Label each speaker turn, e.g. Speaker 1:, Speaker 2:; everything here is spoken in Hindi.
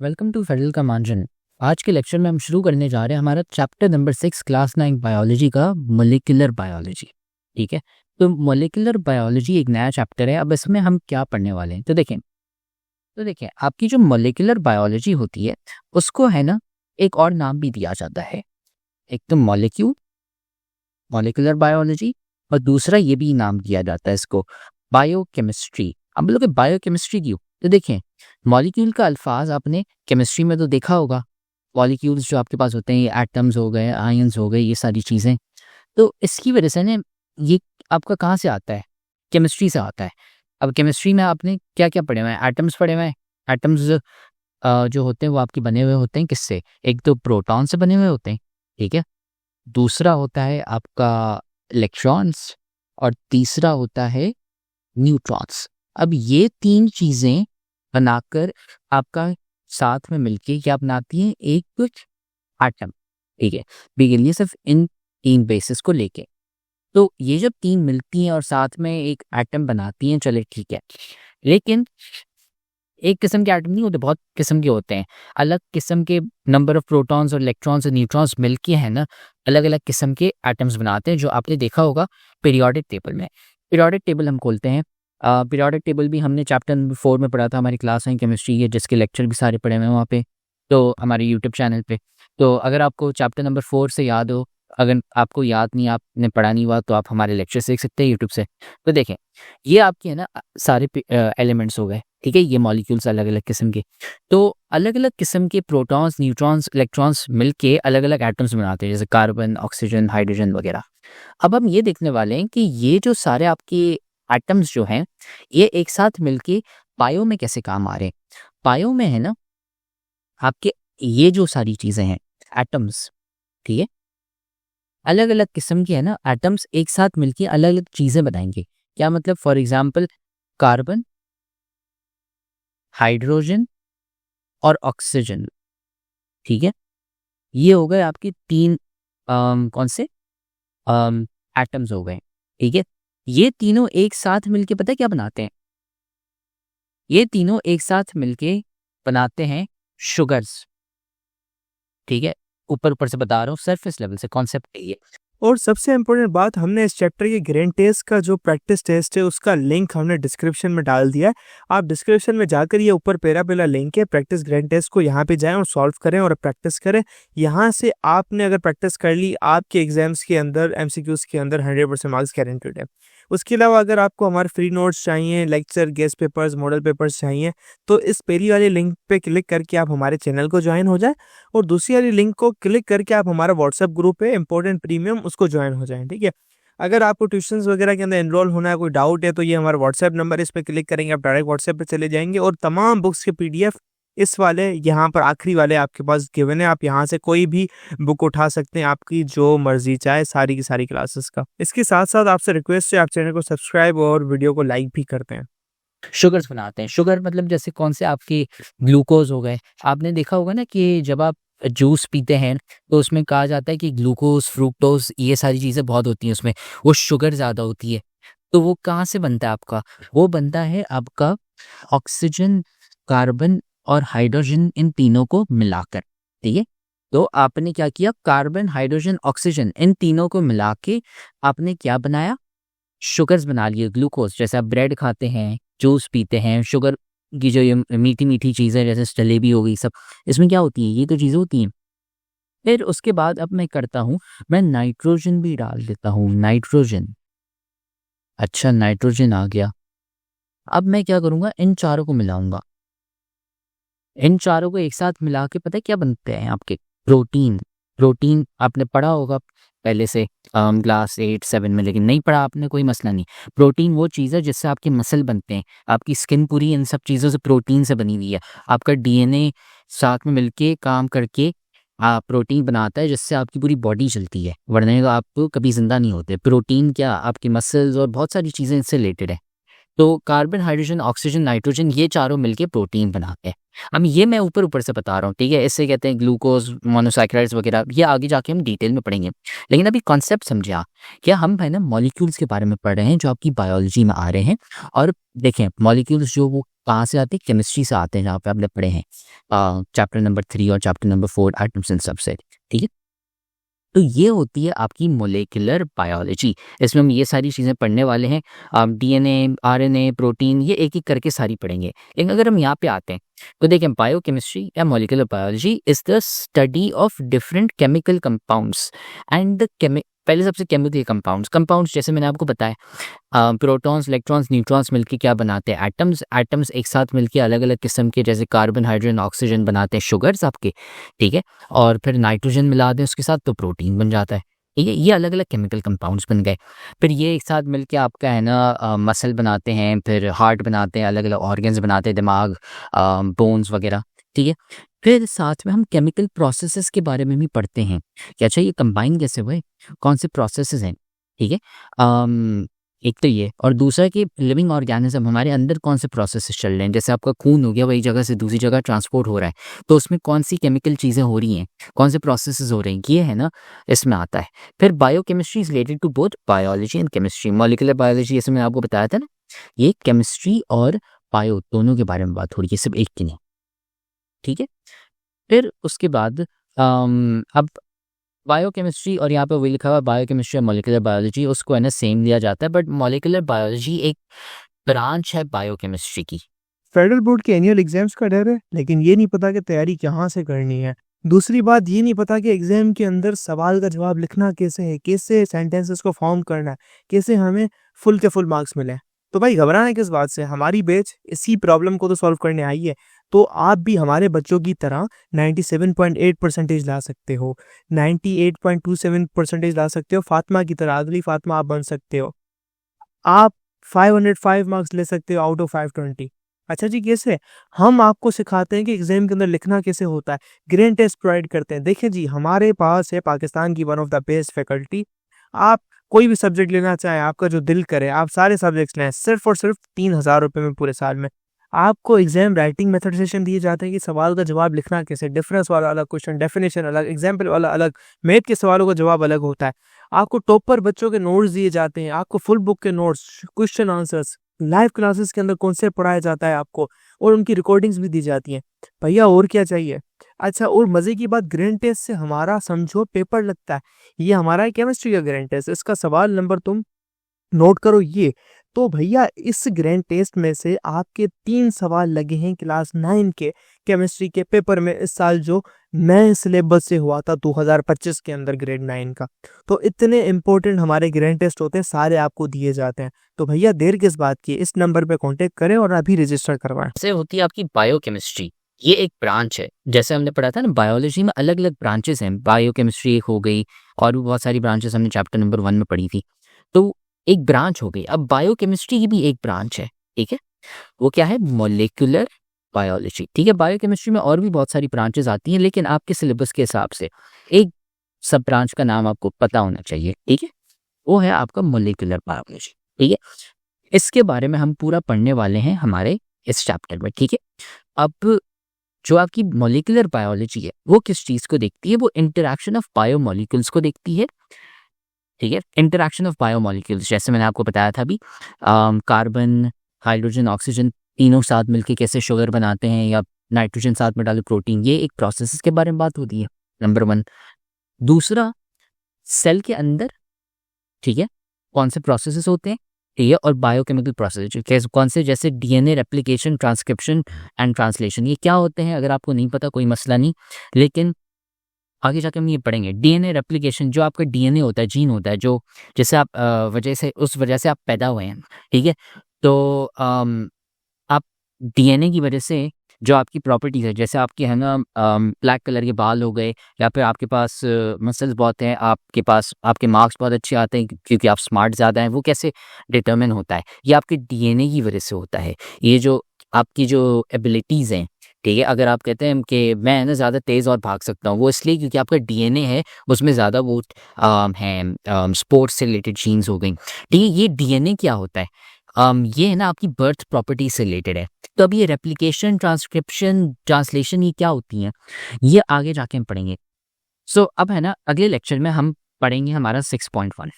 Speaker 1: वेलकम टू फेडरल का मांझन। आज के लेक्चर में हम शुरू करने जा रहे हैं हमारा चैप्टर नंबर 6 क्लास 9 बायोलॉजी का मोलिकुलर बायोलॉजी। ठीक है, तो मोलिकुलर बायोलॉजी एक नया चैप्टर है। अब इसमें हम क्या पढ़ने वाले हैं, तो देखें आपकी जो मोलिकुलर बायोलॉजी होती है उसको है ना एक और नाम भी दिया जाता है। एक तो मोलिकुलर बायोलॉजी, और दूसरा ये भी नाम दिया जाता है इसको बायोकेमिस्ट्री। अब लोग बायोकेमिस्ट्री क्यों, तो देखें मॉलिक्यूल का अल्फाज आपने केमिस्ट्री में तो देखा होगा। मॉलिक्यूल्स जो आपके पास होते हैं, एटम्स हो गए, आयंस हो गए, ये सारी चीज़ें। तो इसकी वजह से ना ये आपका कहाँ से आता है, केमिस्ट्री से आता है। अब केमिस्ट्री में आपने क्या क्या पढ़े हुए हैं, एटम्स पढ़े हुए हैं। एटम्स जो होते हैं वो आपके बने हुए होते हैं किससे, एक तो प्रोटॉन से बने हुए होते हैं, ठीक है। दूसरा होता है आपका इलेक्ट्रॉन्स, और तीसरा होता है न्यूट्रॉन्स। अब ये तीन चीज़ें बनाकर आपका साथ में मिलके क्या बनाती हैं, एक कुछ एटम। ठीक है, बिगिन ये सिर्फ इन तीन बेसिस को लेके। तो ये जब तीन मिलती हैं और साथ में एक एटम बनाती हैं, चले ठीक है। लेकिन एक किस्म के एटम नहीं होते, बहुत किस्म के होते हैं। अलग किस्म के नंबर ऑफ प्रोटॉन्स और इलेक्ट्रॉन्स और न्यूट्रॉन्स मिलके है ना अलग अलग किस्म के एटम्स बनाते हैं, जो आपने देखा होगा पीरियोडिक टेबल में। पीरियोडिक टेबल हम खोलते हैं। पीरियोडिक टेबल भी हमने चैप्टर नंबर 4 में पढ़ा था, हमारी क्लास है केमिस्ट्री है, जिसके लेक्चर भी सारे पढ़े हुए हैं वहाँ पे, तो हमारे यूट्यूब चैनल पे। तो अगर आपको चैप्टर नंबर 4 से याद हो, अगर आपको याद नहीं, आपने पढ़ा नहीं हुआ, तो आप हमारे लेक्चर देख सकते हैं यूट्यूब से। तो देखें ये आपके है ना सारे एलिमेंट्स हो गए, ठीक है, ये मॉलिक्यूल्स अलग अलग किस्म के। तो अलग अलग किस्म के प्रोटॉन्स, न्यूट्रॉन्स, इलेक्ट्रॉन्स मिलके अलग अलग एटम्स बनाते हैं, जैसे कार्बन, ऑक्सीजन, हाइड्रोजन वगैरह। अब हम ये देखने वाले हैं कि ये जो सारे आपके एटम्स जो हैं ये एक साथ मिलके बायो में कैसे काम आ रहे हैं। बायो में है ना आपके ये जो सारी चीजें हैं एटम्स, ठीक है, अलग अलग किस्म के है ना एटम्स एक साथ मिलके अलग अलग चीजें बनाएंगे। क्या मतलब, फॉर एग्जाम्पल कार्बन, हाइड्रोजन और ऑक्सीजन, ठीक है, ये हो गए आपके तीन कौन से एटम्स हो गए, ठीक है। ये तीनों एक साथ मिलके पता है क्या बनाते हैं, ये तीनों एक साथ मिलके बनाते हैं शुगर्स, ठीक है। ऊपर ऊपर से बता रहा हूँ, सरफेस लेवल से कॉन्सेप्ट है ये।
Speaker 2: और सबसे इम्पोर्टेंट बात, हमने इस चैप्टर के ग्रेड टेस्ट का जो प्रैक्टिस टेस्ट है उसका लिंक हमने डिस्क्रिप्शन में डाल दिया है। आप डिस्क्रिप्शन में जाकर ये ऊपर पहला लिंक है प्रैक्टिस ग्रेड टेस्ट को, यहाँ पे जाएं और सॉल्व करें और प्रैक्टिस करें। यहाँ से आपने अगर प्रैक्टिस कर ली, आपके एग्जाम्स के अंदर एमसीक्यूज के अंदर 100% मार्क्स गारंटेड है। उसके अलावा अगर आपको हमारे फ्री नोट्स चाहिए, lecture, guest papers, model papers चाहिए, तो इस पहली वाले लिंक पे क्लिक करके आप हमारे चैनल को ज्वाइन हो जाए, और दूसरी वाली लिंक को क्लिक करके आप हमारा व्हाट्सएप ग्रुप है इंपॉर्टेंट प्रीमियम, उसको ज्वाइन हो जाएं, ठीक है। अगर आपको ट्यूशंस वगैरह के अंदर एनरोल होना है, कोई डाउट है, तो ये हमारा व्हाट्सएप नंबर है, इस पर क्लिक करेंगे आप डायरेक्ट व्हाट्सएप पे चले जाएंगे, और तमाम बुक्स के पीडीएफ इस वाले यहाँ पर आखिरी वाले आपके पास गिवन है। आप यहाँ से कोई भी बुक उठा सकते हैं, आपकी जो मर्जी चाहे, सारी की सारी क्लासेस का। इसके साथ साथ आपसे रिक्वेस्ट है, आप चैनल को सब्सक्राइब और वीडियो को लाइक भी करते हैं।
Speaker 1: शुगर्स बनाते हैं। शुगर मतलब जैसे कौन से आपके ग्लूकोज हो गए। आपने देखा होगा ना कि जब आप जूस पीते हैं तो उसमें कहा जाता है कि ग्लूकोज, फ्रुक्टोज, ये सारी चीज़ें बहुत होती हैं उसमें, वो शुगर ज़्यादा होती है। तो वो कहाँ से बनता है आपका, वो बनता है आपका ऑक्सीजन, कार्बन और हाइड्रोजन, इन तीनों को मिलाकर, ठीक है। तो आपने क्या किया, कार्बन, हाइड्रोजन, ऑक्सीजन, इन तीनों को मिला के आपने क्या बनाया, शुगर्स बना लिए, ग्लूकोज। जैसे आप ब्रेड खाते हैं, जूस पीते हैं, शुगर की जो ये मीठी मीठी चीज़ें जैसे जलेबी हो गई, सब इसमें क्या होती है, ये तो चीज़ें होती हैं। फिर उसके बाद अब मैं करता हूँ, मैं नाइट्रोजन भी डाल देता हूँ, नाइट्रोजन। अच्छा, नाइट्रोजन आ गया। अब मैं क्या करूँगा, इन चारों को मिलाऊंगा। इन चारों को एक साथ मिला के पता है क्या बनते हैं आपके, प्रोटीन। प्रोटीन आपने पढ़ा होगा पहले से क्लास 8-7 में, लेकिन नहीं पढ़ा आपने, कोई मसला नहीं। प्रोटीन वो चीज़ है जिससे आपके मसल बनते हैं, आपकी स्किन पूरी इन सब चीज़ों से प्रोटीन से बनी हुई है। आपका डीएनए साथ में मिलके काम करके प्रोटीन बनाता है, जिससे आपकी पूरी बॉडी चलती है, वरना तो आप कभी जिंदा नहीं होते। प्रोटीन क्या, आपके मसल्स और बहुत सारी चीज़ें इससे रिलेटेड है। तो कार्बन, हाइड्रोजन, ऑक्सीजन, नाइट्रोजन, ये चारों मिलके प्रोटीन बनाते हैं। अब ये मैं ऊपर से बता रहा हूँ, ठीक है, इससे कहते हैं ग्लूकोज मोनोसैकेराइड्स वगैरह, ये आगे जाके हम डिटेल में पढ़ेंगे। लेकिन अभी कॉन्सेप्ट समझे आप, क्या हम है ना मॉलिक्यूल्स के बारे में पढ़ रहे हैं जो आपकी बायोलॉजी में आ रहे हैं। और देखें मॉलिक्यूल्स जो वो कहाँ से आते हैं, केमिस्ट्री से आते हैं, जहाँ पे आपने पढ़े हैं चैप्टर नंबर 3 और chapter number 4 atoms and subset, ठीक है। तो ये होती है आपकी मोलेकुलर बायोलॉजी। इसमें हम ये सारी चीज़ें पढ़ने वाले हैं, डीएनए, आरएनए, प्रोटीन, ये एक एक करके सारी पढ़ेंगे। लेकिन अगर हम यहाँ पे आते हैं तो देखें बायोकेमिस्ट्री या molecular biology is the study of different chemical compounds and the पहले सबसे केमिकल कंपाउंड्स जैसे मैंने आपको बताया, प्रोटॉन्स, इलेक्ट्रॉन्स, न्यूट्रॉन्स मिलके क्या बनाते हैं, एटम्स एक साथ मिलके अलग अलग किस्म के जैसे कार्बन, हाइड्रोजन, ऑक्सीजन बनाते हैं, शुगर्स आपके, ठीक है। और फिर नाइट्रोजन मिला दें उसके साथ तो प्रोटीन बन जाता है, ठीक है। ये अलग अलग केमिकल कंपाउंड्स बन गए। फिर ये एक साथ मिलके आपका है ना मसल बनाते हैं, फिर हार्ट बनाते हैं, अलग अलग ऑर्गन्स बनाते हैं, दिमाग, बोन्स वगैरह, ठीक है। फिर साथ में हम केमिकल प्रोसेसेस के बारे में भी पढ़ते हैं कि अच्छा ये कंबाइन कैसे हुए, कौन से प्रोसेसेस हैं, ठीक है। एक तो ये, और दूसरा कि लिविंग ऑर्गेनिज्म हमारे अंदर कौन से प्रोसेसेस चल रहे हैं, जैसे आपका खून हो गया, वही जगह से दूसरी जगह ट्रांसपोर्ट हो रहा है, तो उसमें कौन सी केमिकल चीज़ें हो रही हैं, कौन से प्रोसेसेस हो रहे हैं, ये है ना इसमें आता है। फिर biochemistry is related to both biology and chemistry. Molecular biology जैसे मैंने आपको बताया था ना, ये केमिस्ट्री और बायो दोनों के बारे में बात हो रही है, सिर्फ एक की नहीं, ठीक है। फिर उसके बाद अब बायोकेमिस्ट्री, और यहाँ पे वही लिखा हुआ है बायोकेमिस्ट्री और मॉलिक्यूलर बायोलॉजी, उसको है ना सेम लिया जाता है, बट मॉलिक्यूलर बायोलॉजी एक ब्रांच है बायोकेमिस्ट्री की।
Speaker 2: फेडरल बोर्ड के एनुअल एग्जाम्स का डर है, लेकिन ये नहीं पता कि तैयारी कहाँ से करनी है। दूसरी बात ये नहीं पता कि एग्जाम के अंदर सवाल का जवाब लिखना कैसे है, कैसे सेंटेंसेस को फॉर्म करना है, कैसे हमें फुल के फुल मार्क्स मिले। तो भाई घबराना किस बात से, हमारी बैच इसी प्रॉब्लम को तो सॉल्व करने आई है। तो आप भी हमारे बच्चों की तरह 97.8% ला सकते हो, 98.27% ला सकते हो, फातिमा की तरह, अगली फातिमा आप बन सकते हो। आप 505 मार्क्स ले सकते हो आउट ऑफ 520। अच्छा जी, कैसे? हम आपको सिखाते हैं कि एग्जाम के अंदर लिखना कैसे होता है, ग्रेड टेस्ट प्रोवाइड करते हैं। देखिए जी, हमारे पास है पाकिस्तान की one of the best faculty. आप कोई भी सब्जेक्ट लेना चाहें, आपका जो दिल करे, आप सारे सब्जेक्ट्स लें, सिर्फ और सिर्फ 3000 रुपये में पूरे साल में। आपको एग्जाम राइटिंग मेथड सेशन दिए जाते हैं कि सवाल का जवाब लिखना कैसे, डिफरेंस वाला अलग क्वेश्चन, डेफिनेशन अलग, एग्जाम्पल वाला अलग, मैथ के सवालों का जवाब अलग होता है। आपको टॉपर बच्चों के नोट्स दिए जाते हैं, आपको फुल बुक के notes, question answers, live classes के अंदर कॉन्सेप्ट पढ़ाया जाता है आपको, और उनकी रिकॉर्डिंग्स भी दी जाती हैं। भैया और क्या चाहिए? अच्छा, और मजे की बात, ग्रैंड टेस्ट से हमारा समझो पेपर लगता है। ये हमारा है केमिस्ट्री का ग्रैंड टेस्ट, इसका सवाल नंबर तुम नोट करो ये। तो भैया इस ग्रैंड टेस्ट में से आपके 3 सवाल लगे हैं क्लास 9 के केमिस्ट्री के पेपर में इस साल, जो नए सिलेबस से हुआ था 2025 के अंदर ग्रेड 9 का। तो इतने इंपॉर्टेंट हमारे ग्रैंड टेस्ट होते हैं, सारे आपको दिए जाते हैं। तो भैया देर किस बात की, इस नंबर पे कांटेक्ट करें और अभी रजिस्टर करवाएं।
Speaker 1: जैसे होती है आपकी बायोकेमिस्ट्री, ये एक ब्रांच है। जैसे हमने पढ़ा था ना बायोलॉजी में अलग अलग ब्रांचेस हैं, बायोकेमिस्ट्री एक हो गई, और भी बहुत सारी ब्रांचेस हमने चैप्टर नंबर 1 में पढ़ी थी। तो एक ब्रांच हो गई, अब बायोकेमिस्ट्री की भी एक ब्रांच है, ठीक है। वो क्या है? मोलिकुलर बायोलॉजी, ठीक है। बायोकेमिस्ट्री में और भी बहुत सारी ब्रांचेस आती हैं, लेकिन आपके सिलेबस के हिसाब से एक सब ब्रांच का नाम आपको पता होना चाहिए, ठीक है। वो है आपका मोलिकुलर बायोलॉजी, ठीक है। इसके बारे में हम पूरा पढ़ने वाले हैं हमारे इस चैप्टर में, ठीक है। अब जो आपकी मोलिकुलर बायोलॉजी है वो किस चीज़ को देखती है? वो इंटरेक्शन ऑफ बायोमोलिक्यूल्स को देखती है, ठीक है। इंटरेक्शन ऑफ बायोमोलिक्यूल्स, जैसे मैंने आपको बताया था अभी, कार्बन, हाइड्रोजन, ऑक्सीजन तीनों साथ मिलके कैसे शुगर बनाते हैं, या नाइट्रोजन साथ में डाले प्रोटीन, ये एक प्रोसेस के बारे में बात होती है, नंबर 1। दूसरा, सेल के अंदर, ठीक है, कौन से प्रोसेसेस होते हैं, ठीक है, और बायोकेमिकल प्रोसेस कौन से, जैसे DNA replication, transcription and translation, ये क्या होते हैं? अगर आपको नहीं पता कोई मसला नहीं, लेकिन आगे जाके हम ये पढ़ेंगे। डीएनए रेप्लिकेशन, जो आपका डीएनए होता है, जीन होता है, जो जैसे आप उस वजह से आप पैदा हुए हैं, ठीक है। तो आप डीएनए की वजह से जो आपकी प्रॉपर्टीज़ है, जैसे आपके है ना ब्लैक कलर के बाल हो गए, या फिर आपके पास मसल्स बहुत हैं, आपके पास आपके मार्क्स बहुत अच्छे आते हैं क्योंकि आप स्मार्ट ज़्यादा हैं, वो कैसे डिटरमिन होता है? ये आपके डीएनए की वजह से होता है। ये जो आपकी जो एबिलिटीज़ हैं, ठीक है, अगर आप कहते हैं कि मैं ना ज़्यादा तेज़ और भाग सकता हूँ, वो इसलिए क्योंकि आपका डीएनए है, उसमें ज़्यादा वो हैं स्पोर्ट्स से रिलेटेड जीन्स हो गई, ठीक है। ये डीएनए क्या होता है? ये है ना आपकी बर्थ प्रॉपर्टी से रिलेटेड है। तो अब ये रेप्लिकेशन, ट्रांसक्रिप्शन, ट्रांसलेशन ये क्या होती हैं, ये आगे जाके हम पढ़ेंगे। सो अब है ना अगले लेक्चर में हम पढ़ेंगे हमारा 6.1।